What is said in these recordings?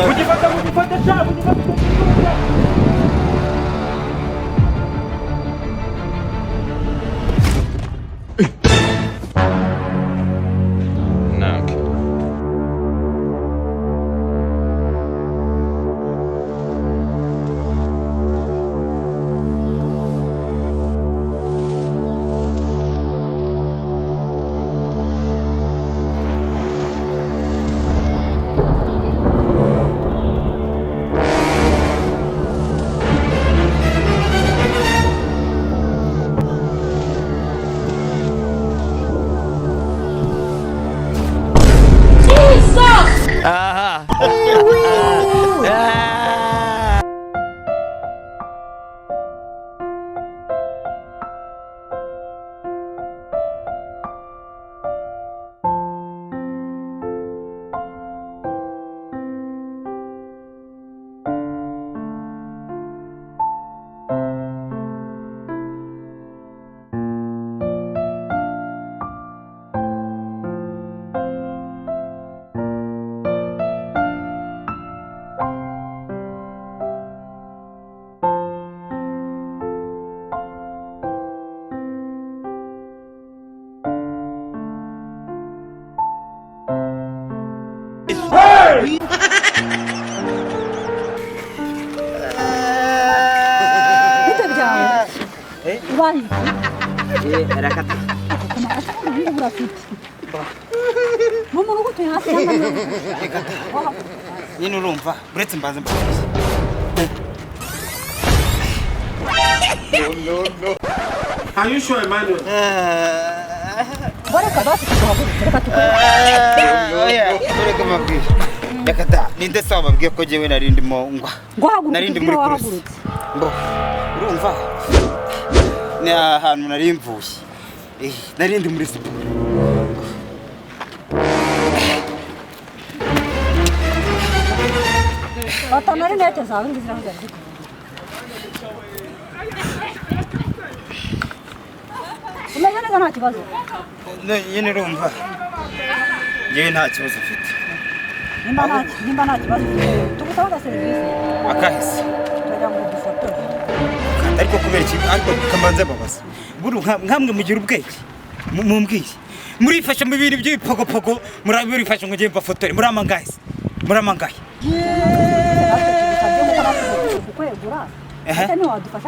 Mujifata cha, mujifata. Vai. Era kata. Mama uko tuyasi hapa. Yini urumva uretse mbanze No. Are you sure, Emmanuel? Bora kabasi tukahaguruka reka tukora. Reka mabwira. Reka da ninde sawa babwiye ko jewe narindimo ngwa. Narindi muri kuruse. Mbo. Urumva? Ni ahantu nari mvuye. Narindi muri siporo. Bata nari nete zawe ngizira ngari. Umenya neza nta kibazo. Yini urumva? Jewe nta kibazo mfite. Nimba nta kibazo. Tugusaba serivisi. Akahise. Tujya mu dufoto. Ariko kubera iki ariko kambanze babaza. Buru nkamwe mugira ubwenge. Mumbwiye. Murifasha mu bintu by'ibipogopogo, murabirifasha ngo ngiye mbafotore. Muramangaye. Muramangaye.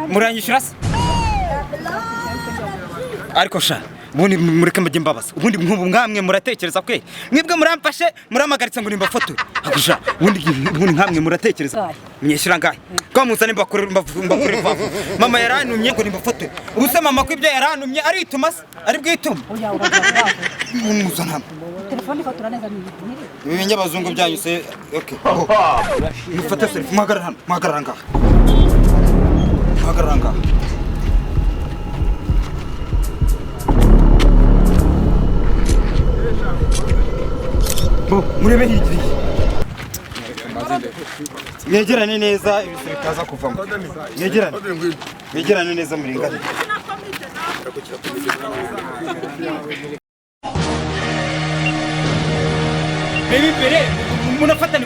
Muranyishura se? Ariko sha ubundi mureke majye mbabaza. Ubundi nkamwe muratekereza kwe. Mwebwe muramfashe muramagaritse ngo nimbafotore. Akusha ubundi nkamwe muratekereza. Munyeshira ngaye. Kwa musane mbakore vavu. Mama yaranumye ngo nimbafotore. Ubuse mama ko ibyo yaranumye ari itumase ari bwituma. Oya uragira. Muzana. Telefone fotora neza ni. Ibinye bazungu byanyu se okay. Mufata selfie muhagarara hano. Muhagarara ngaha. Muhagarara ngaha. Bo murebe higiri. Mwegerane neza ibise bitaza kuvamo. Mwegerane. Mwegerane neza muringane. Baby pere munafatane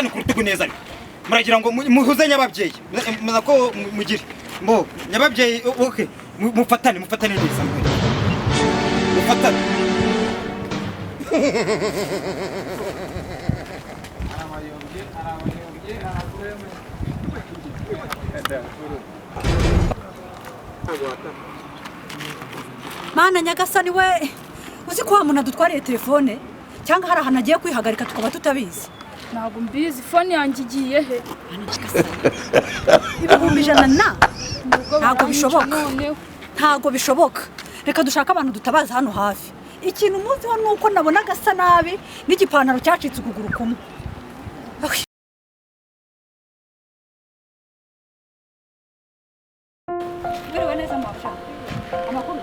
ku rutugu neza ari. Muragira ngo muhuze nyababyeyi. Nako mugire. Mbo nyababyeyi okay. Mufatane neza. Mufatane. Mana nyagasani we uzi ko umuntu adutwariye telefone cyangwa hari ahantu agiye kwihagarika tukaba tutabizi. Ntabwo mbizi phone yanjye igiye he? Ibihumbi ijana na ntabwo bishoboka. Reka dushaka abantu dutabaza hano hafi. Ikintu muziho nuko nabona gasa nabi n'igipantaro cyacitse ukuguru kumwe. Biriwe neza mabsha. Amakuru.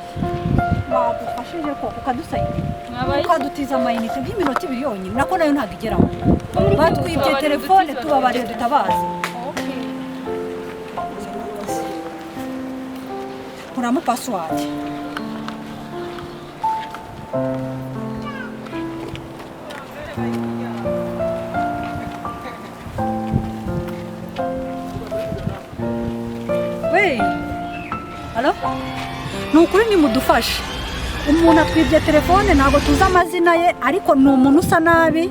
Badufashije ko ukadusayira. Ukadutiza amayinite nk'iminota 2 yonyine. Nako nayo ntabwo igeraho. Batwibye telefone tubabarire dutabaza. Kuramo password. Alo? Ni ukuri nimudufashe. Umuntu atwibye telefone ntabwo tuzi amazina ye ariko ni umuntu usa nabi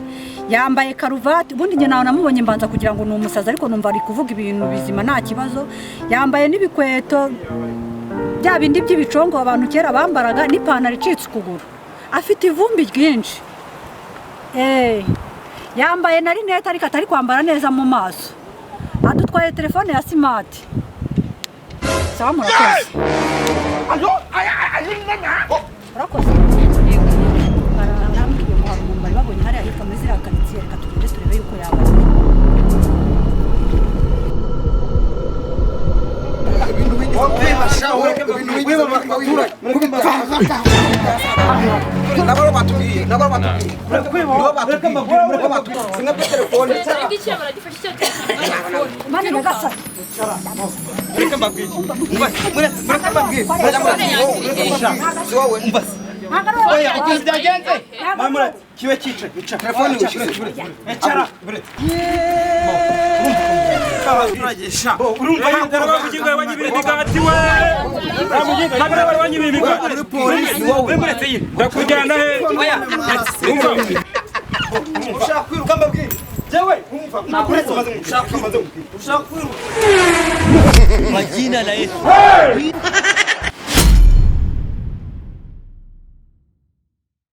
yambaye karuvati ubundi njye nawe namubonye mbanza kugira ngo ni umusazi ariko numva ari kuvuga ibintu bizima nta kibazo yambaye n'ibikweto bya bindi by'ibicongo abantu kera bambaraga n'ipantaro icitse ukuguru afite ivumbi ryinshi yambaye na rinete ariko atari kwambara neza mu maso adutwaye telefone ya simati sawa murakoze urakoze barambwiye ngo hari umuntu bari babonye hariya hitwa muri ziriya karitsiye reka tugende turebe yuko yaba kiwe cyica telefone wicara uragesha urumva yagara bavugingo wanyibiri bigati we nagara wanyibiri bigati polisi wowe muretse yi ndakujyana he ushaka kwiruka mbabwira jewe umva nakuretse maze ushaka kwiruka majina la Yesu